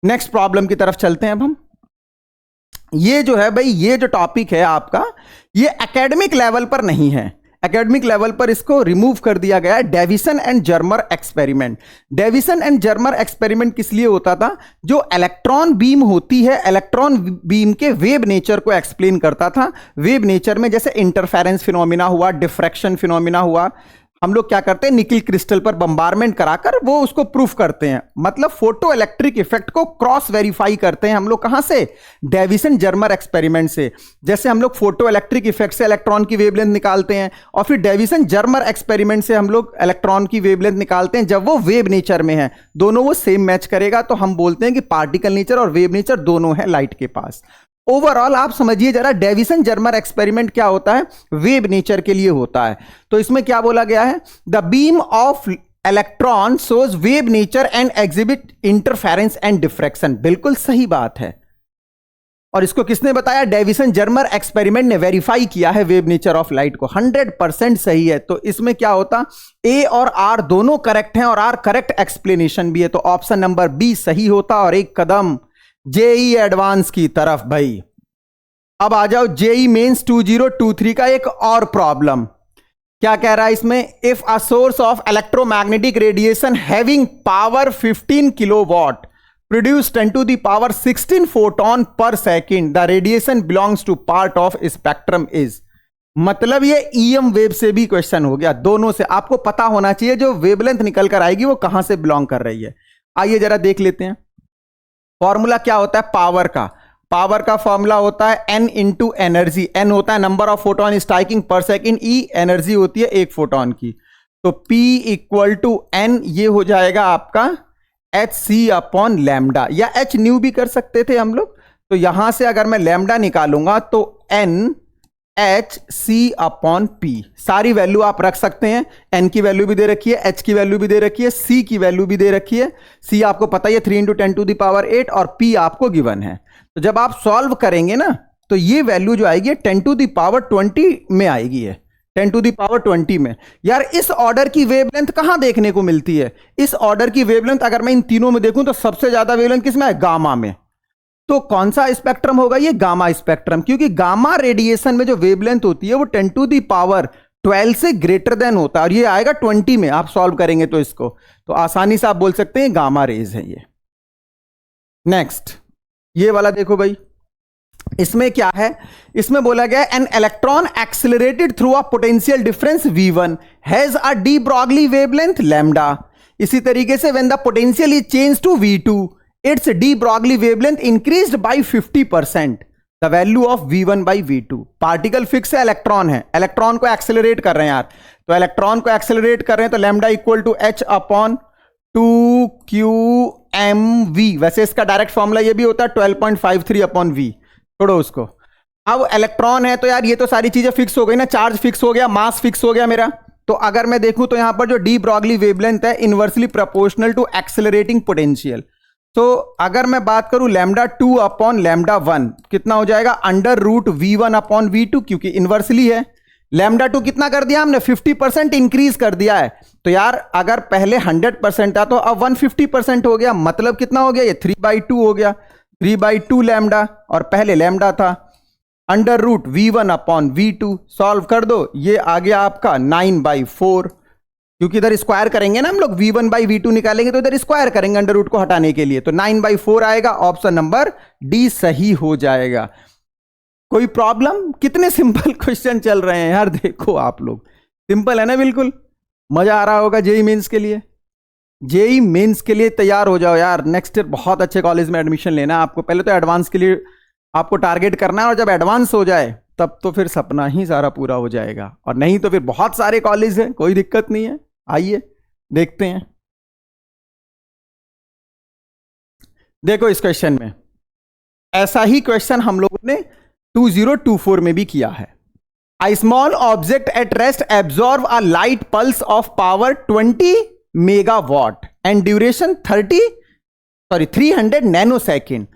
Next problem की तरफ चलते हैं अब हम। ये जो है भाई, ये जो टॉपिक है आपका, ये एकेडमिक लेवल पर नहीं है। एकेडमिक लेवल पर इसको रिमूव कर दिया गया है। Davisson and Germer experiment. Davisson and Germer experiment किस लिए होता था? जो इलेक्ट्रॉन बीम होती है, इलेक्ट्रॉन बीम के वेव नेचर को एक्सप्लेन करता था। वेव नेचर में जैसे इंटरफेरेंस फिनोमिना हुआ, डिफ्रैक्शन फिनोमिना हुआ, हम लोग क्या करते हैं, निकल क्रिस्टल पर बम्बारमेंट कराकर वो उसको प्रूफ करते हैं। मतलब फोटो इलेक्ट्रिक इफेक्ट को क्रॉस वेरीफाई करते हैं हम लोग। कहां से? डेविसन जर्मर एक्सपेरिमेंट से। जैसे हम लोग फोटो इलेक्ट्रिक इफेक्ट से इलेक्ट्रॉन की वेवलेंथ निकालते हैं, और फिर डेविसन जर्मर एक्सपेरिमेंट से हम लोग इलेक्ट्रॉन की वेवलेंथ निकालते हैं जब वो वेव नेचर में है। दोनों वो सेम मैच करेगा तो हम बोलते हैं कि पार्टिकल नेचर और वेव नेचर दोनों है लाइट के पास। ओवरऑल आप समझिए जरा, डेविसन जर्मर एक्सपेरिमेंट क्या होता है? वेव नेचर के लिए होता है। तो इसमें क्या बोला गया है? The beam of electron shows wave nature and exhibit interference and diffraction. बिल्कुल सही बात है। और इसको किसने बताया? डेविसन जर्मर एक्सपेरिमेंट ने वेरीफाई किया है वेव नेचर ऑफ लाइट को। 100% सही है। तो इसमें क्या होता? ए और आर दोनों करेक्ट हैं, और आर करेक्ट एक्सप्लेनेशन भी है। तो ऑप्शन नंबर बी सही होता, और एक कदम जेई एडवांस की तरफ भाई। अब आ जाओ जेई मेंस 2023 का एक और प्रॉब्लम। क्या कह रहा है इसमें? If a source of electromagnetic radiation having power 15 kilowatt produce 10 to the power 16 photon per second, the radiation belongs to part of spectrum is. मतलब ये ईएम वेव से भी क्वेश्चन हो गया। दोनों से आपको पता होना चाहिए जो वेवलेंथ निकल कर आएगी वो कहां से बिलोंग कर रही है। आइए जरा देख लेते हैं। फॉर्मूला क्या होता है पावर का? पावर का फॉर्मूला होता है एन इंटू एनर्जी। एन होता है नंबर ऑफ फोटोन स्ट्राइकिंग पर सेकेंड, ई एनर्जी होती है एक फोटोन की। तो P इक्वल टू एन, ये हो जाएगा आपका एच सी अपॉन लैम्डा, या एच न्यू भी कर सकते थे हम लोग। तो यहां से अगर मैं लैम्डा निकालूंगा तो n h c upon p. सारी वैल्यू आप रख सकते हैं। एन की वैल्यू भी दे रखी है, एच की वैल्यू भी दे रखी है, सी की वैल्यू भी दे रखी है। सी आपको पता ही है 3 × 10 to the power 8, और पी आपको गिवन है। तो जब आप सॉल्व करेंगे ना तो ये वैल्यू जो आएगी 10 to the power 20 में आएगी है। 10 to the power 20 में। यार इस ऑर्डर की वेवलेंथ कहां देखने को मिलती है? इस ऑर्डर की वेवलेंथ अगर मैं इन तीनों में देखूं तो सबसे ज्यादा वेवलेंथ किसमें है? गामा में। तो कौन सा स्पेक्ट्रम होगा? ये गामा स्पेक्ट्रम, क्योंकि गामा रेडिएशन में जो वेवलेंथ होती है वो 10 to the power 12 से ग्रेटर देन होता है, और ये आएगा 20 में। आप सॉल्व करेंगे तो इसको, तो आसानी से आप बोल सकते हैं गामा रेज है ये। नेक्स्ट ये वाला देखो भाई, इसमें क्या है? इसमें बोला गया an electron accelerated through a potential difference V1 has a de Broglie wavelength lambda. इसी तरीके से when the potential is change to V2 its de Broglie wavelength increased by 50%, the value of V1 by V2। Particle fix है, electron है, electron को accelerate कर रहे हैं यार। तो इलेक्ट्रॉन को एक्सेलरेट कर रहे हैं तो lambda equal to H upon 2QMV। वैसे इसका डायरेक्ट फॉर्मूला ये भी होता है 12.53 अपॉन V। छोड़ो उसको। अब इलेक्ट्रॉन है तो यार ये तो सारी चीजें फिक्स हो गई ना, चार्ज फिक्स हो गया, मास फिक्स हो गया मेरा। तो अगर मैं देखूं तो यहां पर जो डी ब्रॉगली वेवलेंथ है inversely proportional to accelerating potential. तो अगर मैं बात करूं लैम्डा 2 अपॉन लैम्डा 1 कितना हो जाएगा? Under root V1 upon V2, क्योंकि इनवर्सली है। लैम्डा 2 कितना कर दिया हमने? 50% इंक्रीज कर दिया है। तो यार अगर पहले 100% था तो अब 150% हो गया। मतलब कितना हो गया? ये 3/2 हो गया। 3/2 लैम्डा, और पहले लैम्डा था under root V1 upon V2। Solve कर दो, ये आ गया आपका 9/4, क्योंकि इधर स्क्वायर करेंगे ना हम लोग। V1 बाई V2 निकालेंगे तो इधर स्क्वायर करेंगे अंडर रूट को हटाने के लिए। तो 9/4 आएगा। ऑप्शन नंबर डी सही हो जाएगा। कोई प्रॉब्लम? कितने सिंपल क्वेश्चन चल रहे हैं यार, देखो आप लोग, सिंपल है ना बिल्कुल। मजा आ रहा होगा जेई मेंस के लिए। जेई मेंस के लिए तैयार हो जाओ यार। नेक्स्ट ईयर बहुत अच्छे कॉलेज में एडमिशन लेना है आपको। पहले तो एडवांस के लिए आपको टारगेट करना है, और जब एडवांस हो जाए तब तो फिर सपना ही सारा पूरा हो जाएगा। और नहीं तो फिर बहुत सारे कॉलेज हैं, कोई दिक्कत नहीं है। आइए देखते हैं। देखो इस क्वेश्चन में ऐसा ही क्वेश्चन हम लोगों ने 2024 में भी किया है। A small object at rest absorb a light pulse of power 20 megawatt and duration 300 nanosecond,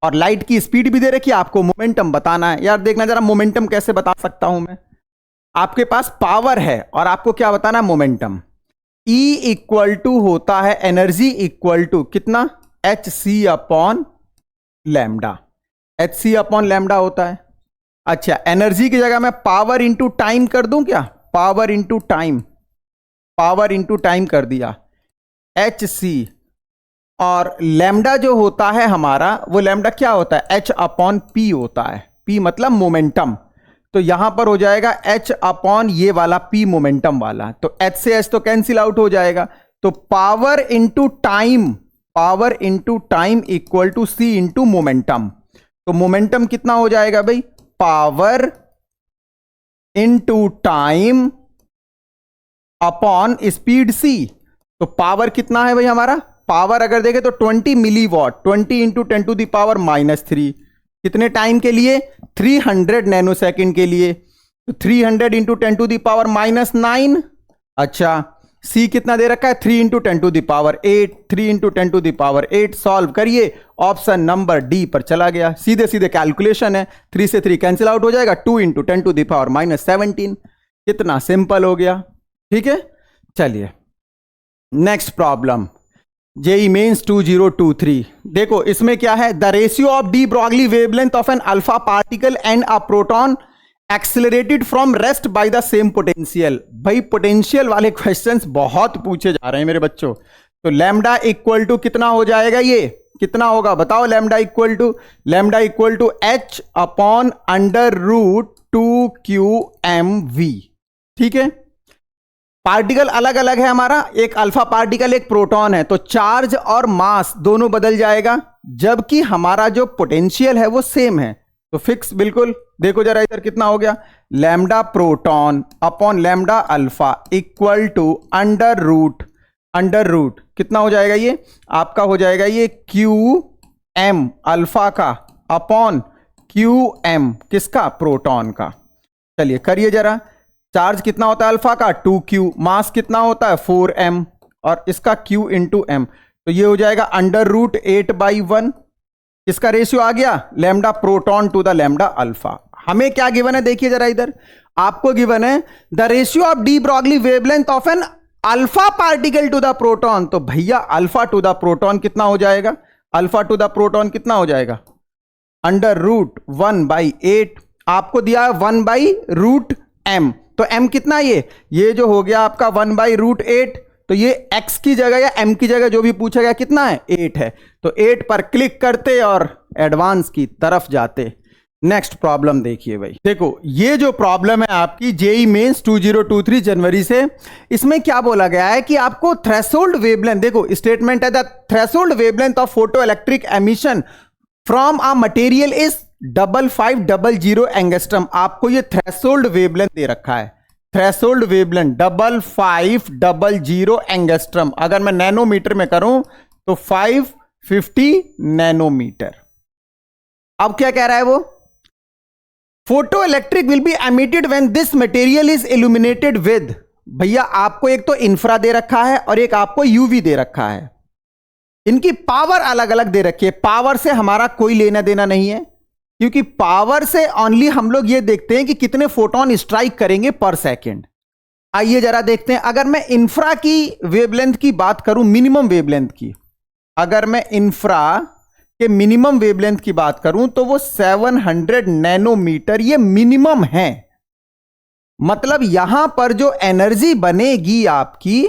और लाइट की स्पीड भी दे रखी है। आपको मोमेंटम बताना है। यार देखना जरा मोमेंटम कैसे बता सकता हूं मैं। आपके पास पावर है और आपको क्या बताना है? मोमेंटम। E इक्वल टू होता है एनर्जी इक्वल टू कितना? H c upon lambda, h c upon lambda होता है। अच्छा, एनर्जी की जगह मैं पावर इंटू टाइम कर दूं क्या, power into time, power into time कर दिया, एच सी। और लैम्डा जो होता है हमारा, वो लैम्डा क्या होता है, एच अपॉन पी होता है, पी मतलब मोमेंटम। तो यहां पर हो जाएगा एच अपॉन ये वाला पी मोमेंटम वाला, तो एच से एच तो कैंसिल आउट हो जाएगा। तो power into time, power into time equal to c into momentum. तो मोमेंटम कितना हो जाएगा भाई, power into time upon speed c. तो पावर कितना है भाई हमारा, पावर अगर देखें तो 20 milliwatt, 20 into 10 to the power -3, कितने टाइम के लिए, 300 नैनो सेकेंड के लिए। तो 300 इंटू 10 टू द पावर -9। अच्छा, सी कितना दे रखा है, 3 into 10 to the power 8, 3 into 10 to the power 8। Solve करिए, ऑप्शन नंबर डी पर चला गया। सीधे सीधे कैलकुलेशन है, 3 से 3 कैंसिल आउट हो जाएगा, 2 इंटू 10 टू द पावर -17। कितना सिंपल हो गया। ठीक है, चलिए नेक्स्ट प्रॉब्लम, जेई मेंस 2023। देखो इसमें क्या है, the ratio of de Broglie wavelength of an alpha particle and a proton accelerated from rest by the same potential. भाई पोटेंशियल वाले क्वेश्चंस बहुत पूछे जा रहे हैं मेरे बच्चों। तो लैम्डा इक्वल टू कितना हो जाएगा, ये कितना होगा बताओ, lambda equal to h upon under root 2qmv। ठीक है, पार्टिकल अलग अलग है हमारा, एक अल्फा पार्टिकल एक प्रोटॉन है, तो चार्ज और मास दोनों बदल जाएगा, जबकि हमारा जो पोटेंशियल है वो सेम है। तो फिक्स बिल्कुल। देखो जरा इधर कितना हो गया, lambda proton upon lambda alpha equal to under root कितना हो जाएगा, ये आपका हो जाएगा ये क्यू एम अल्फा का अपॉन क्यू एम किसका, प्रोटॉन का। चलिए करिए जरा, चार्ज कितना होता है अल्फा का 2q, मास कितना होता है 4m, और इसका q इंटू एम। तो ये हो जाएगा अंडर रूट 8/1। इसका रेशियो आ गया lambda proton to the lambda alpha. हमें क्या गिवन है, देखिए जरा इधर आपको गिवन है the ratio of de Broglie wavelength of an alpha particle to the proton. तो भैया अल्फा टू द प्रोटॉन कितना हो जाएगा, अल्फा टू द प्रोटॉन कितना हो जाएगा, अंडर रूट 1/8। आपको दिया है 1/√m, तो m कितना, ये जो हो गया आपका 1/√8। तो ये x की जगह या m की जगह जो भी पूछा गया कितना है, 8 है। तो 8 पर क्लिक करते और एडवांस की तरफ जाते। नेक्स्ट प्रॉब्लम देखिए भाई, देखो ये जो प्रॉब्लम है आपकी जेई मेंस 2023 जनवरी से, इसमें क्या बोला गया है कि आपको थ्रेशोल्ड वेवलेंथ, देखो स्टेटमेंट है the threshold wavelength of photo electric emission from a material is 5500 angstrom. आपको ये थ्रेशोल्ड वेवलेंथ दे रखा है, थ्रेशोल्ड वेवलेंथ 5500 एंगस्ट्रम। अगर मैं नैनोमीटर में करूं तो 550 नैनोमीटर। अब क्या कह रहा है वो, photo electric will be emitted when this material is illuminated with. भैया आपको एक तो इंफ्रा दे रखा है और एक आपको यूवी दे रखा है, इनकी पावर अलग अलग दे रखी है। पावर से हमारा कोई लेना देना नहीं है, क्योंकि पावर से ओनली हम लोग ये देखते हैं कि कितने फोटोन स्ट्राइक करेंगे पर सेकंड। आइए जरा देखते हैं, अगर मैं इंफ्रा की वेवलेंथ की बात करूं, मिनिमम वेवलेंथ की, अगर मैं इंफ्रा के मिनिमम वेवलेंथ की बात करूं तो वो 700 नैनोमीटर, ये मिनिमम है। मतलब यहां पर जो एनर्जी बनेगी आपकी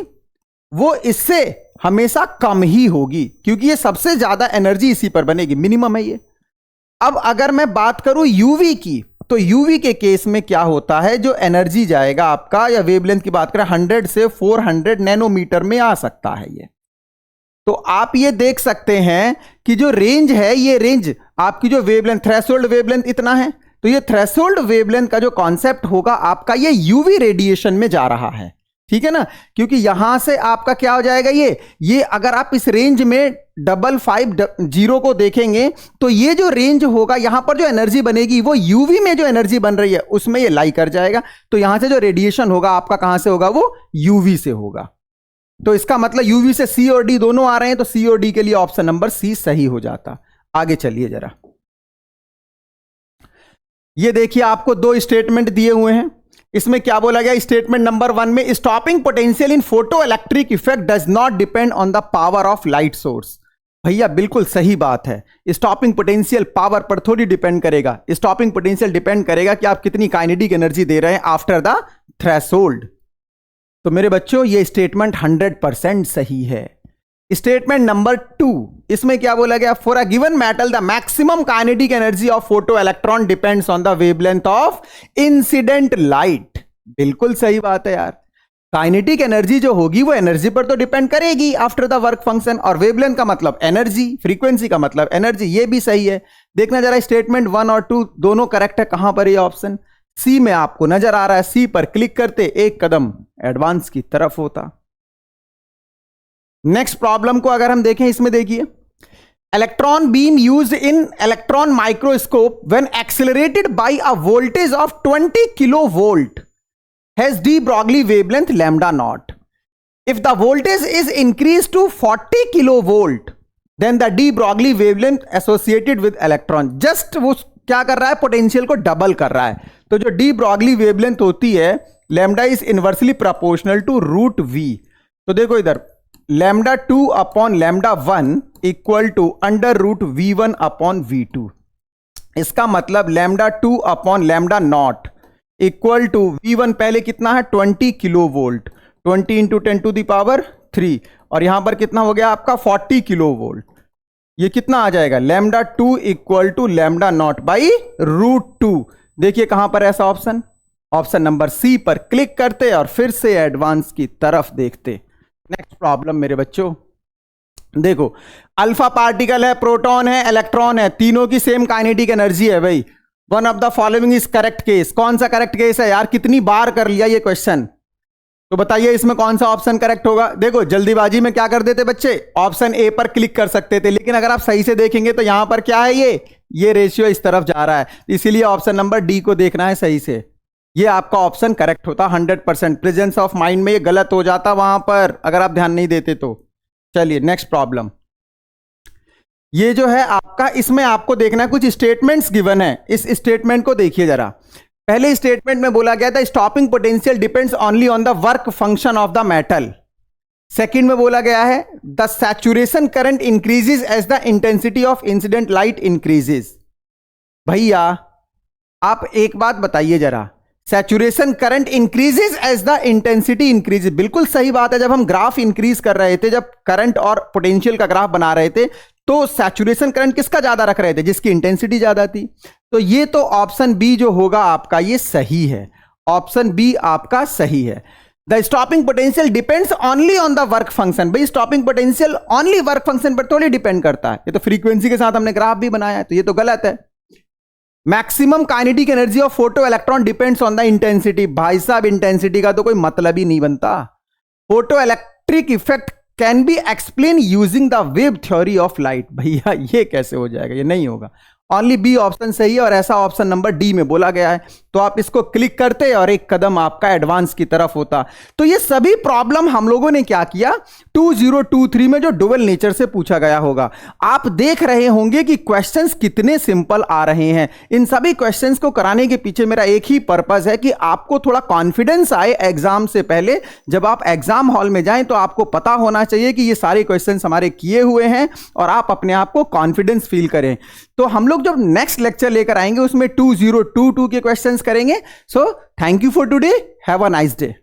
वो इससे हमेशा कम ही होगी, क्योंकि ये सबसे ज्यादा एनर्जी इसी पर बनेगी, मिनिमम है ये। अब अगर मैं बात करूं यूवी की, तो यूवी के केस में क्या होता है, जो एनर्जी जाएगा आपका या वेवलेंथ की बात करें 100 से 400 नैनोमीटर में आ सकता है ये। तो आप ये देख सकते हैं कि जो रेंज है, ये रेंज आपकी जो वेवलेंथ, थ्रेशोल्ड वेवलेंथ इतना है। तो ये थ्रेशोल्ड वेवलेंथ का जो कॉन्सेप्ट होगा आपका, ये यूवी रेडिएशन में जा रहा है, ठीक है ना। क्योंकि यहां से आपका क्या हो जाएगा, ये अगर आप इस रेंज में 550 को देखेंगे तो ये जो रेंज होगा, यहां पर जो एनर्जी बनेगी वो यूवी में जो एनर्जी बन रही है उसमें ये लाई कर जाएगा। तो यहां से जो रेडिएशन होगा आपका कहां से होगा, वो यूवी से होगा। तो इसका मतलब यूवी से सी और डी दोनों आ रहे हैं, तो सी और डी के लिए ऑप्शन नंबर सी सही हो जाता। आगे चलिए जरा, ये देखिए आपको दो स्टेटमेंट दिए हुए हैं। इसमें क्या बोला गया, स्टेटमेंट नंबर 1 में stopping potential in photo electric effect does not depend on the power of light source. भैया बिल्कुल सही बात है। स्टॉपिंग पोटेंशियल पावर पर थोड़ी डिपेंड करेगा, स्टॉपिंग पोटेंशियल डिपेंड करेगा कि आप कितनी काइनेटिक एनर्जी दे रहे हैं आफ्टर द थ्रेशोल्ड। तो मेरे बच्चों ये स्टेटमेंट 100% सही है। स्टेटमेंट नंबर 2, इसमें क्या बोला गया? For a given metal the maximum kinetic energy of photo electron depends on the wavelength of incident light. बिल्कुल सही बात है यार। काइनेटिक एनर्जी जो होगी वो एनर्जी पर तो डिपेंड करेगी आफ्टर द वर्क फंक्शन, और वेवलेंथ का मतलब एनर्जी, फ्रीक्वेंसी का मतलब एनर्जी, ये भी सही है। देखना जरा स्टेटमेंट 1 और 2 दोनों करेक्ट है। कहां पर ये ऑप्शन? सी में आपको नजर आ रहा है। सी पर क्लिक करते एक कदम एडवांस की तरफ होता। नेक्स्ट प्रॉब्लम को अगर हम देखें, इसमें देखिए, electron beam used in electron microscope when accelerated by a voltage of 20 kilovolt has de Broglie wavelength lambda naught. If the voltage is increased to 40 kilovolt, then the de Broglie wavelength associated with electron, just वो क्या कर रहा है? Potential को double कर रहा है। तो जो de Broglie wavelength होती है, lambda is inversely proportional to root V. तो देखो इधर, lambda 2 upon lambda 1 equal to under root V1 upon V2। इसका मतलब lambda 2 upon lambda not equal to V1 पहले कितना है? 20 kilo volt, 20 into 10 to the power 3, और यहां पर कितना हो गया आपका? 40 किलो वोल्ट। ये कितना आ जाएगा? Lambda 2 equal to lambda not by root 2। देखिए कहां पर ऐसा ऑप्शन? ऑप्शन नंबर सी पर क्लिक करते और फिर से एडवांस की तरफ देखते। नेक्स्ट प्रॉब्लम मेरे बच्चों देखो, अल्फा पार्टिकल है, प्रोटॉन है, इलेक्ट्रॉन है, तीनों की सेम काइनेटिक एनर्जी है भाई। One of the following is correct case. कौन सा करेक्ट केस है यार? कितनी बार कर लिया ये क्वेश्चन, तो बताइए इसमें कौन सा ऑप्शन करेक्ट होगा? देखो जल्दीबाजी में क्या कर देते बच्चे, ऑप्शन ए पर क्लिक कर सकते थे, लेकिन अगर आप सही से देखेंगे तो यहां पर क्या है? ये रेशियो इस तरफ जा रहा है, इसीलिए ऑप्शन नंबर डी को देखना है सही से। ये आपका ऑप्शन करेक्ट होता 100%। प्रेजेंस ऑफ माइंड में ये गलत हो जाता वहां पर, अगर आप ध्यान नहीं देते तो। चलिए नेक्स्ट प्रॉब्लम, ये जो है आपका, इसमें आपको देखना है कुछ स्टेटमेंट्स गिवन है। इस स्टेटमेंट को देखिए जरा। पहले स्टेटमेंट में बोला गया था stopping potential depends only on the work function of the metal. Second में बोला गया है the saturation current increases as the intensity of incident light increases. भैया आप एक बात बताइए जरा, saturation current increases as the intensity increases, बिल्कुल सही बात है। जब हम ग्राफ इंक्रीज कर रहे थे, जब करंट और पोटेंशियल का ग्राफ बना रहे थे, तो सैचुरेशन करंट किसका ज्यादा रख रहे थे? जिसकी इंटेंसिटी ज्यादा थी। तो ये तो ऑप्शन बी जो होगा आपका ये सही है। ऑप्शन बी आपका सही है। The stopping potential depends only on the work function. भाई stopping potential only work function पर थोड़ी डिपेंड करता है, ये तो फ्रीक्वेंसी के साथ हमने ग्राफ भी बनाया है, तो ये तो गलत है। Maximum kinetic energy of photo electron depends on the intensity. भाई साहब इंटेंसिटी का तो कोई मतलब ही नहीं बनता। Photo electric effect can be explain using the wave theory of light. भैया ये कैसे हो जाएगा? ये नहीं होगा। ओनली बी ऑप्शन सही है, और ऐसा ऑप्शन नंबर डी में बोला गया है। तो आप इसको क्लिक करते और एक कदम आपका एडवांस की तरफ होता। तो ये सभी प्रॉब्लम हम लोगों ने क्या किया, 2023 में जो डुअल नेचर से पूछा गया होगा। आप देख रहे होंगे कि क्वेश्चंस कितने सिंपल आ रहे हैं। इन सभी क्वेश्चंस को कराने के पीछे मेरा एक ही पर्पस है कि आपको थोड़ा कॉन्फिडेंस आए एग्जाम से पहले। जब आप एग्जाम हॉल में जाएं तो आपको पता होना चाहिए कि ये सारे क्वेश्चंस हमारे किए हुए हैं, और आप अपने आप को कॉन्फिडेंस फील करें। तो हम लोग जब नेक्स्ट लेक्चर लेकर आएंगे उसमें 2022 के क्वेश्चंस करेंगे। So thank you for today, have a nice day.